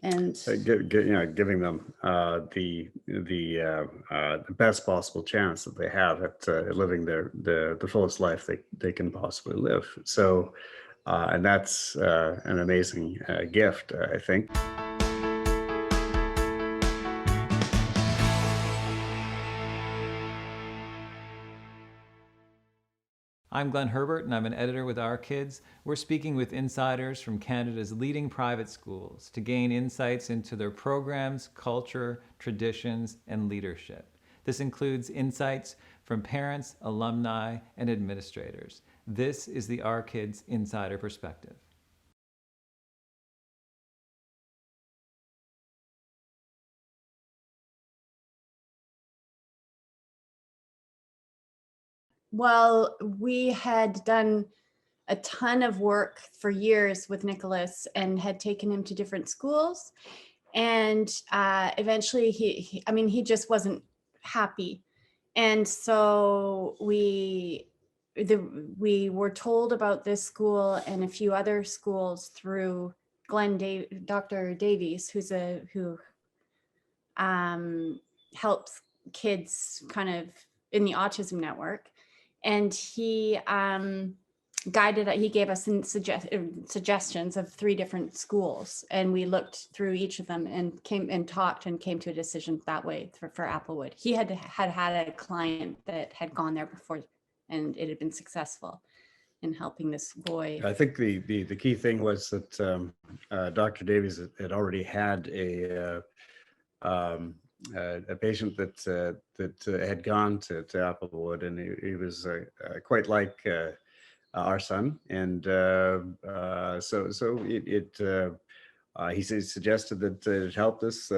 And giving them the best possible chance that they have at living the fullest life they can possibly live. So, and that's an amazing gift, I think. I'm Glenn Herbert, and I'm an editor with Our Kids. We're speaking with insiders from Canada's leading private schools to gain insights into their programs, culture, traditions, and leadership. This includes insights from parents, alumni, and administrators. This is the Our Kids Insider Perspective. well, we had done a ton of work for years with Nicholas and had taken him to different schools. And eventually he just wasn't happy. And so we were told about this school and a few other schools through Dr. Davies, who helps kids kind of in the autism network. And he gave us suggestions of 3 different schools, and we looked through each of them and came to a decision that way for Applewood. He had a client that had gone there before, and it had been successful in helping this boy. I think the key thing was that Dr. Davies had already had a patient that had gone to Applewood, and he was quite like our son, and he suggested that it helped this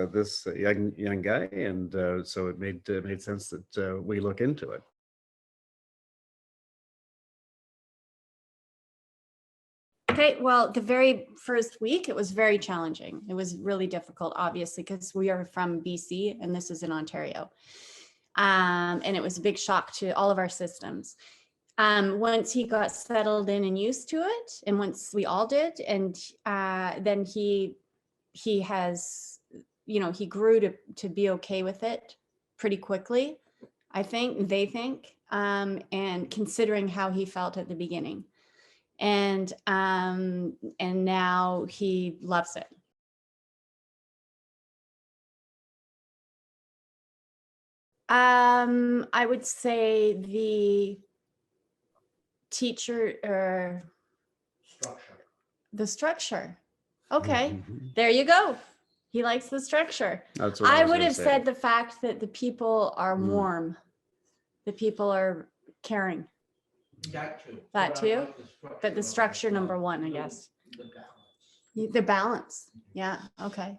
young guy, and so it made sense that we look into it. Okay, well, the very first week, it was very challenging. It was really difficult, obviously, because we are from BC and this is in Ontario. And it was a big shock to all of our systems. Once he got settled in and used to it, and once we all did, and then he has, he grew to be okay with it pretty quickly, they think, and considering how he felt at the beginning. And now he loves it. I would say the teacher or the structure. Okay, there you go. He likes the structure. That's what I would have said the fact that the people are warm. The people are caring. That too. But the structure, number 1, I guess. The balance. Yeah. Okay.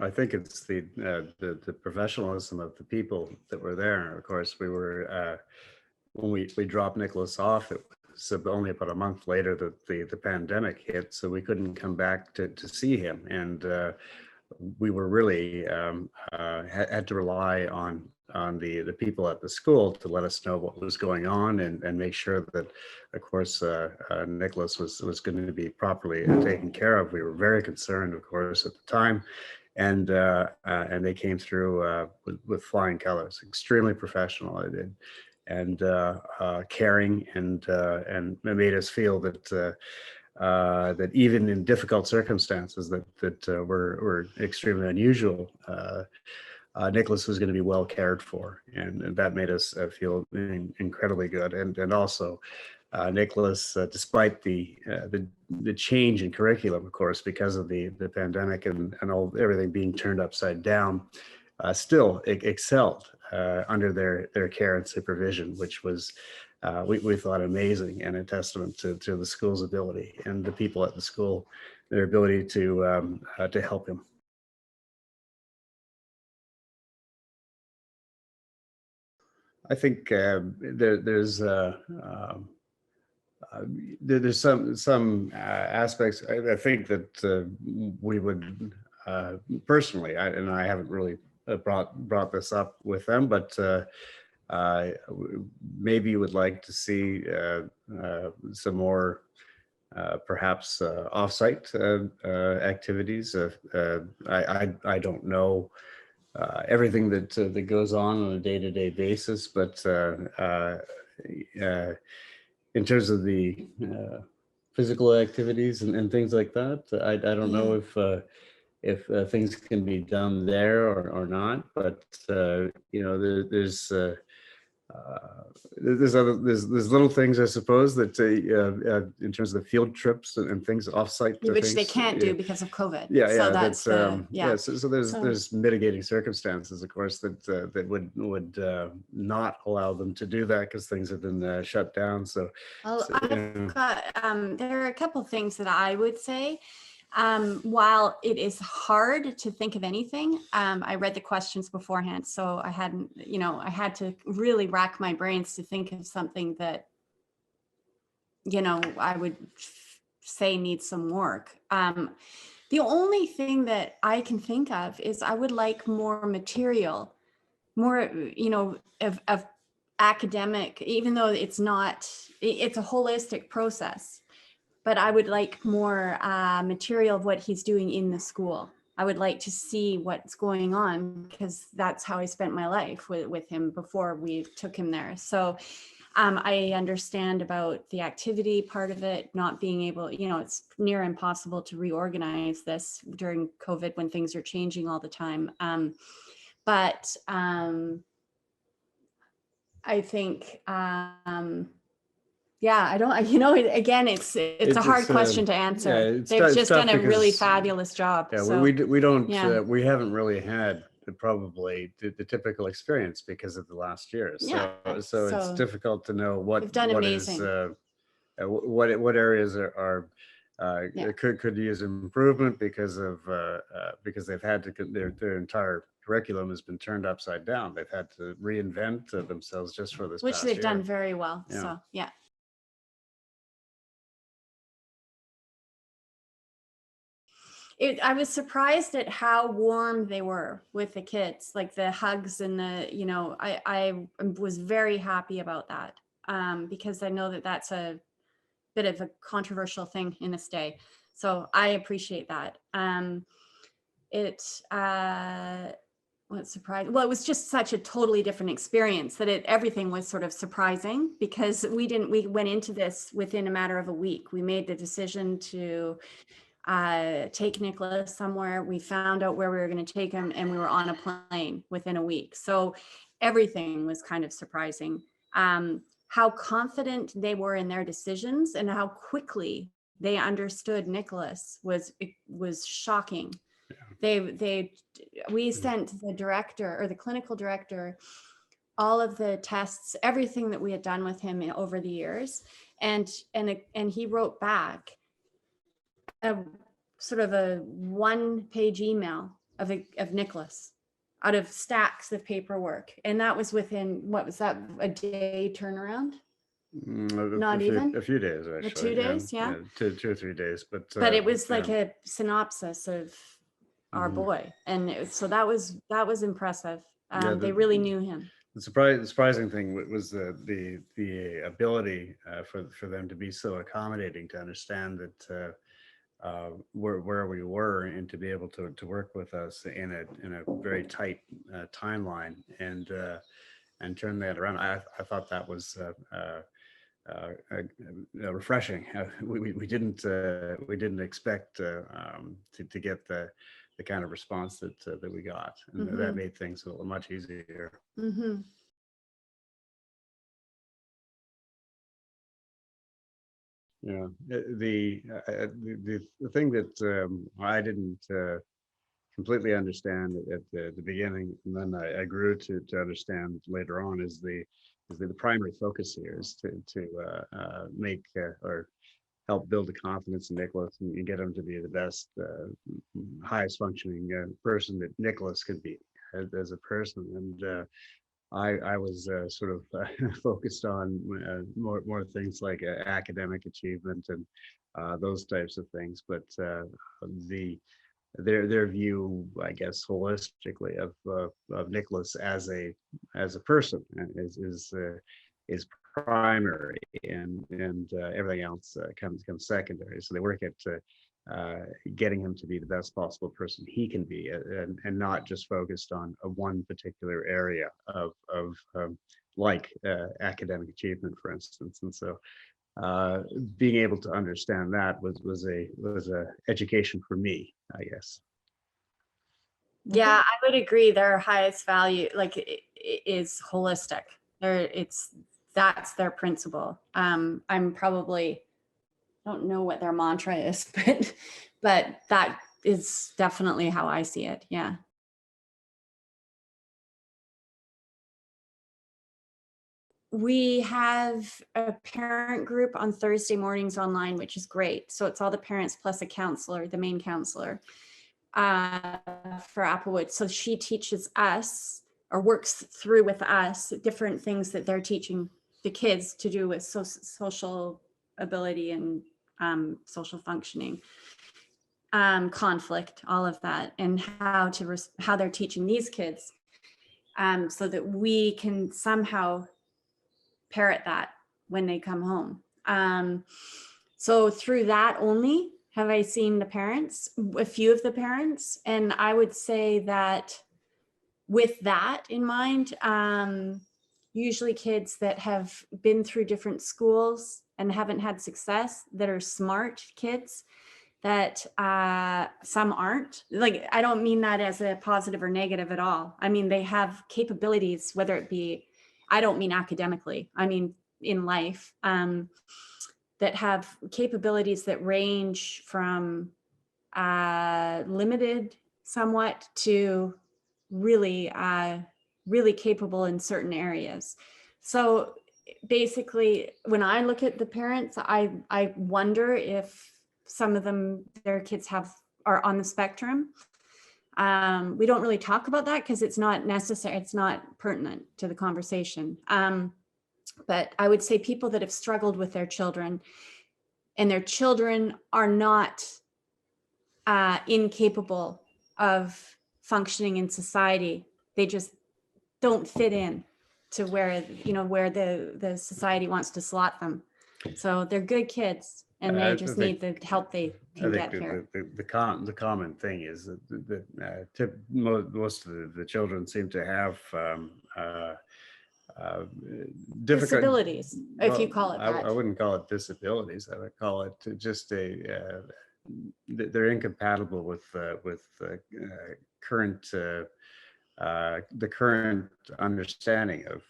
I think it's the professionalism of the people that were there. Of course, we were when we dropped Nicholas off, it was only about a month later that the pandemic hit, so we couldn't come back to see him, and we were really had to rely on the people at the school to let us know what was going on, and make sure that, of course, Nicholas was going to be properly taken care of. We were very concerned, of course, at the time. And they came through with flying colors, extremely professional, and caring, and made us feel that that even in difficult circumstances that were extremely unusual, Nicholas was going to be well cared for, and that made us feel incredibly good. And also, Nicholas, despite the change in curriculum, of course, because of the pandemic and everything being turned upside down, still excelled under their care and supervision, which was we thought amazing, and a testament to the school's ability and the people at the school, their ability to help him. I think there's some aspects. I think that we would personally, and I haven't really brought this up with them, but maybe would like to see some more perhaps off-site activities. I don't know everything that goes on a day-to-day basis, but in terms of the physical activities and things like that, I don't know if things can be done there or not, but there's little things, I suppose, that in terms of the field trips and things offsite, which things they can't do because of COVID. Yeah, So yeah, that's So there's mitigating circumstances, of course, that would not allow them to do that because things have been shut down. So, Well, so, yeah. I've got, there are a couple things that I would say. While it is hard to think of anything, I read the questions beforehand, so I hadn't, I had to really rack my brains to think of something that, I would say needs some work. The only thing that I can think of is I would like more material, more, of academic, even though it's not, it's a holistic process, but I would like more material of what he's doing in the school. I would like to see what's going on because that's how I spent my life with him before we took him there. So I understand about the activity part of it, not being able, it's near impossible to reorganize this during COVID when things are changing all the time. But I think, I don't, again, it's a hard question to answer. They've just done a really fabulous job. Yeah, so, we don't, we haven't really had probably the typical experience because of the last year. So it's difficult to know what what areas are could use improvement because they've had to, their entire curriculum has been turned upside down. They've had to reinvent themselves just for this which past they've year. done very well. Yeah. So, yeah. I was surprised at how warm they were with the kids, like the hugs and the, I was very happy about that because I know that that's a bit of a controversial thing in this day. So I appreciate that. What surprised? Well, it was just such a totally different experience that everything was sort of surprising because we went into this within a matter of a week. We made the decision to take Nicholas somewhere. We found out where we were going to take him and we were on a plane within a week. So everything was kind of surprising. How confident they were in their decisions and how quickly they understood Nicholas was shocking. We sent the director or the clinical director all of the tests, everything that we had done with him over the years, and he wrote back a sort of a 1-page email of Nicholas out of stacks of paperwork, and that was within, what was that, a day turnaround? Not even a few days, actually. 2 days, yeah. 2 or 3 days, but it was like a synopsis of our boy, and so that was impressive. They really knew him. The surprising thing was the ability for them to be so accommodating, to understand that where we were, and to be able to work with us in a very tight timeline and turn that around. I thought that was refreshing. We didn't expect to get the kind of response that we got, and that made things much easier. Mm-hmm. Yeah, the thing that I didn't completely understand at the beginning, and then I grew to understand later on, is the primary focus here is to make or help build the confidence in Nicholas and get him to be the best, highest functioning person that Nicholas could be as a person. And I was sort of focused on more things like academic achievement and those types of things. But the their view, I guess, holistically of Nicholas as a person is primary, and everything else comes secondary. So they work at getting him to be the best possible person he can be, and not just focused on one particular area of like academic achievement, for instance. And so being able to understand that was a education for me, I guess. Yeah, I would agree. Their highest value, like, is holistic. That's their principle. I'm probably, I don't know what their mantra is, but that is definitely how I see it. Yeah. We have a parent group on Thursday mornings online, which is great. So it's all the parents plus a counselor, the main counselor for Applewood. So she teaches us, or works through with us, different things that they're teaching the kids to do with social ability and social functioning, conflict, all of that, and how they're teaching these kids, so that we can somehow parrot that when they come home. So through that only have I seen the parents, a few of the parents, and I would say that with that in mind, usually kids that have been through different schools and haven't had success, that are smart kids, that some aren't. Like, I don't mean that as a positive or negative at all. I mean, they have capabilities, whether it be, I don't mean academically, I mean in life, that have capabilities that range from limited somewhat to really, really capable in certain areas. So basically, when I look at the parents, I wonder if some of them, their kids are on the spectrum. We don't really talk about that because it's not necessary. It's not pertinent to the conversation. But I would say people that have struggled with their children, and their children are not incapable of functioning in society. They just don't fit in to where the society wants to slot them. So they're good kids, and they just need the help they can get here. The common thing is that most of the children seem to have difficult disabilities, if you call it that. I wouldn't call it disabilities. I would call it just they're incompatible with current the current understanding of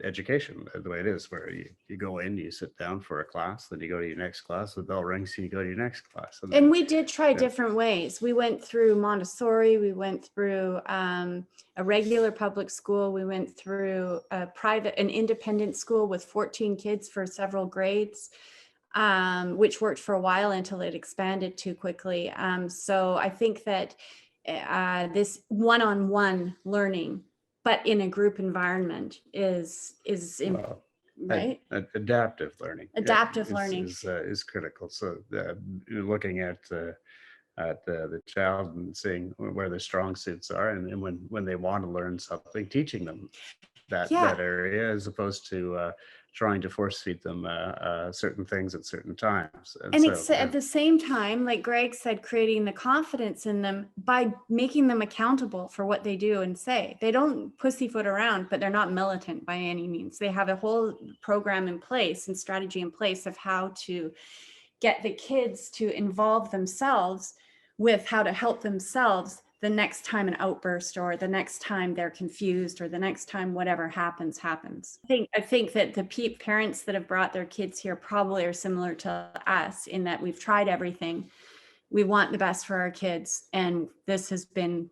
education, the way it is, where you go in, you sit down for a class, then you go to your next class, the bell rings, so you go to your next class. And we did try different ways. We went through Montessori, we went through a regular public school, we went through an independent school with 14 kids for several grades, which worked for a while until it expanded too quickly. So I think that this one-on-one learning, but in a group environment, is right. Adaptive learning. Adaptive learning is critical. So looking at the child and seeing where their strong suits are, and when they want to learn something, teaching them that area, as opposed to trying to force feed them certain things at certain times. And so, at the same time, like Greg said, creating the confidence in them by making them accountable for what they do and say. They don't pussyfoot around, but they're not militant by any means. They have a whole program in place and strategy in place of how to get the kids to involve themselves with how to help themselves the next time an outburst, or the next time they're confused, or the next time whatever happens. I think that the parents that have brought their kids here probably are similar to us, in that we've tried everything. We want the best for our kids, and this has been,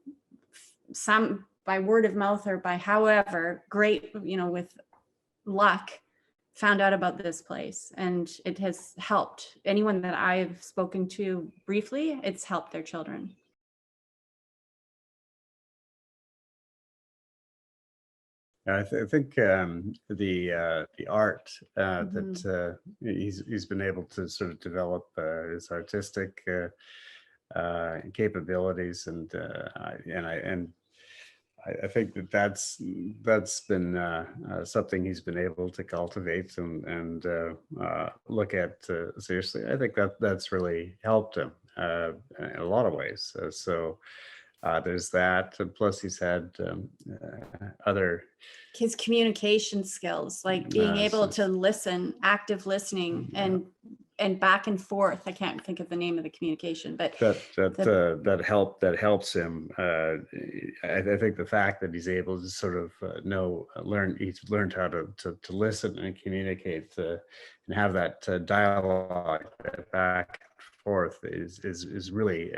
some by word of mouth or by however, great, with luck, found out about this place, and it has helped anyone that I've spoken to briefly. It's helped their children. I think the art that he's been able to sort of develop, his artistic capabilities, and I think that's been something he's been able to cultivate and look at seriously. I think that's really helped him in a lot of ways. There's that, and plus he's had other His communication skills, like being able to s- listen, active listening, and back and forth. I can't think of the name of the communication, but that helps him. I think the fact that he's able to sort of he's learned how to listen and communicate and have that dialogue back and forth is really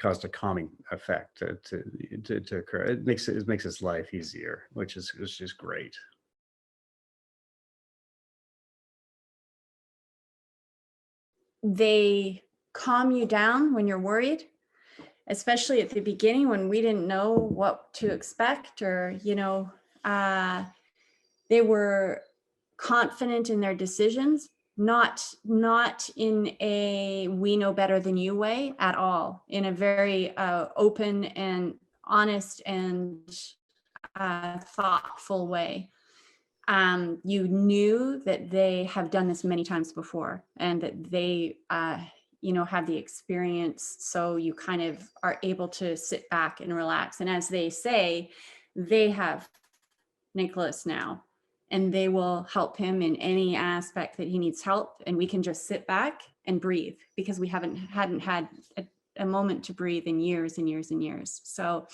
caused a calming effect to occur. It makes his life easier, which is great. they calm you down when you're worried, especially at the beginning when we didn't know what to expect, or they were confident in their decisions, not in a we know better than you way at all, in a very open and honest and thoughtful way. You knew that they have done this many times before, and that they have the experience, so you kind of are able to sit back and relax. And as they say, they have Nicholas now, and they will help him in any aspect that he needs help, and we can just sit back and breathe, because we hadn't had a moment to breathe in years and years and years. So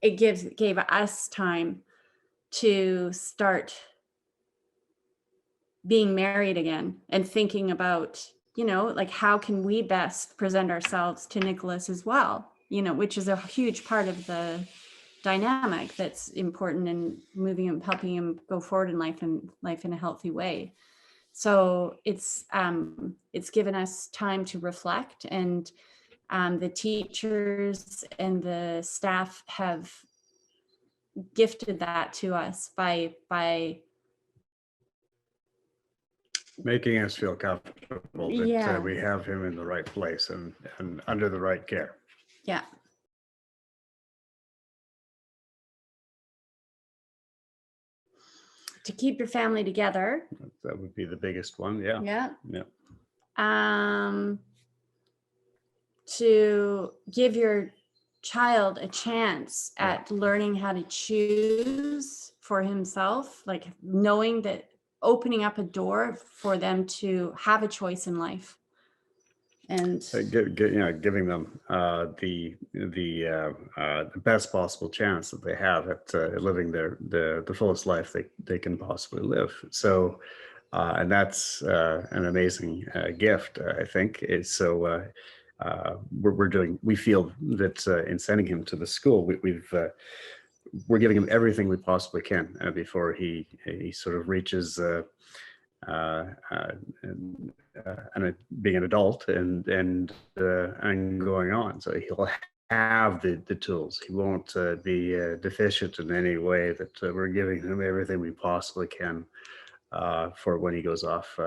it gave us time to start being married again and thinking about, like, how can we best present ourselves to Nicholas as well, which is a huge part of the dynamic that's important in moving him, helping him go forward in life in a healthy way. So it's given us time to reflect, and the teachers and the staff have gifted that to us by Making us feel comfortable that Yeah. we have him in the right place and under the right care. Yeah. To keep your family together. That would be the biggest one. Yeah. Yeah. Yeah. To give your child a chance at learning how to choose for himself, like knowing that, opening up a door for them to have a choice in life. And giving them the best possible chance that they have at living the fullest life they can possibly live. So, and that's an amazing gift, I think. We feel that in sending him to the school, we're giving him everything we possibly can before he sort of reaches and being an adult and going on. So he'll have the tools. He won't be deficient in any way. That we're giving him everything we possibly can for when he goes off,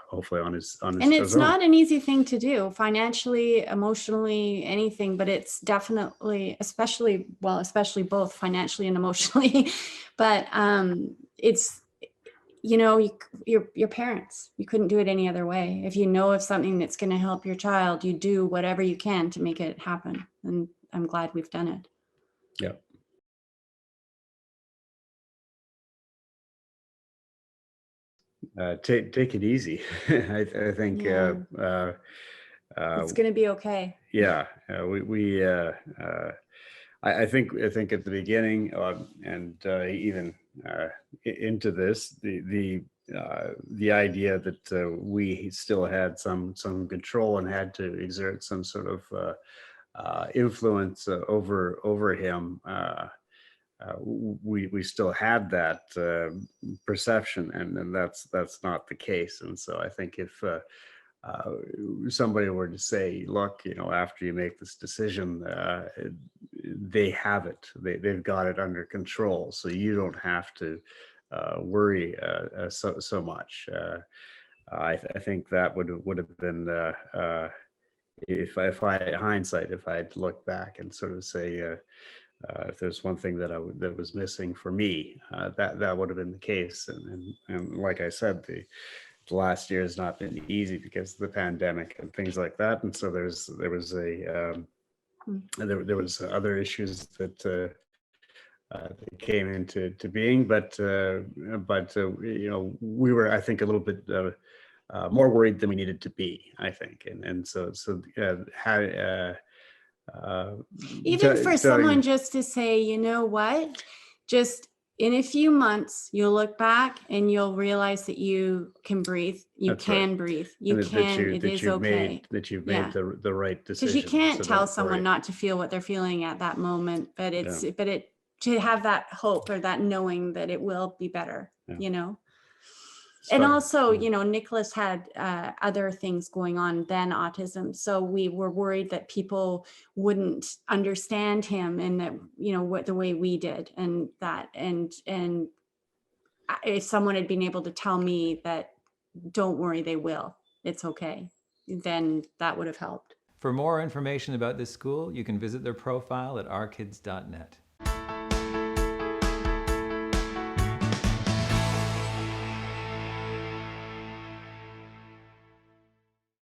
hopefully on his and it's not an easy thing to do, financially, emotionally, anything, but it's definitely, especially both financially and emotionally. But it's, your parents, you couldn't do it any other way. If you know of something that's going to help your child, you do whatever you can to make it happen. And I'm glad we've done it. Yeah. Take it easy. I think it's going to be okay. Yeah, I think at the beginning and even into this, the idea that we still had some control and had to exert some sort of influence over him. We still had that perception, and that's not the case. And so I think if somebody were to say, look, after you make this decision, they have it, they've got it under control, so you don't have to worry so much. I think that would have been if I hindsight, if I'd look back and sort of say, if there's one thing that that was missing for me, that would have been the case. And like I said, the last year has not been easy because of the pandemic and things like that. And so there was other issues that came into being, but we were, I think, a little bit more worried than we needed to be, I think, and so Even for someone just to say, you know what, just in a few months, you'll look back and you'll realize that you can breathe. You can breathe. You can. It is okay. That you've made the right decision. Because you can't tell someone not to feel what they're feeling at that moment, but to have that hope or that knowing that it will be better, And also, Nicholas had other things going on than autism. So we were worried that people wouldn't understand him and that, what the way we did and that. And if someone had been able to tell me that, don't worry, they will, it's okay, then that would have helped. For more information about this school, you can visit their profile at ourkids.net.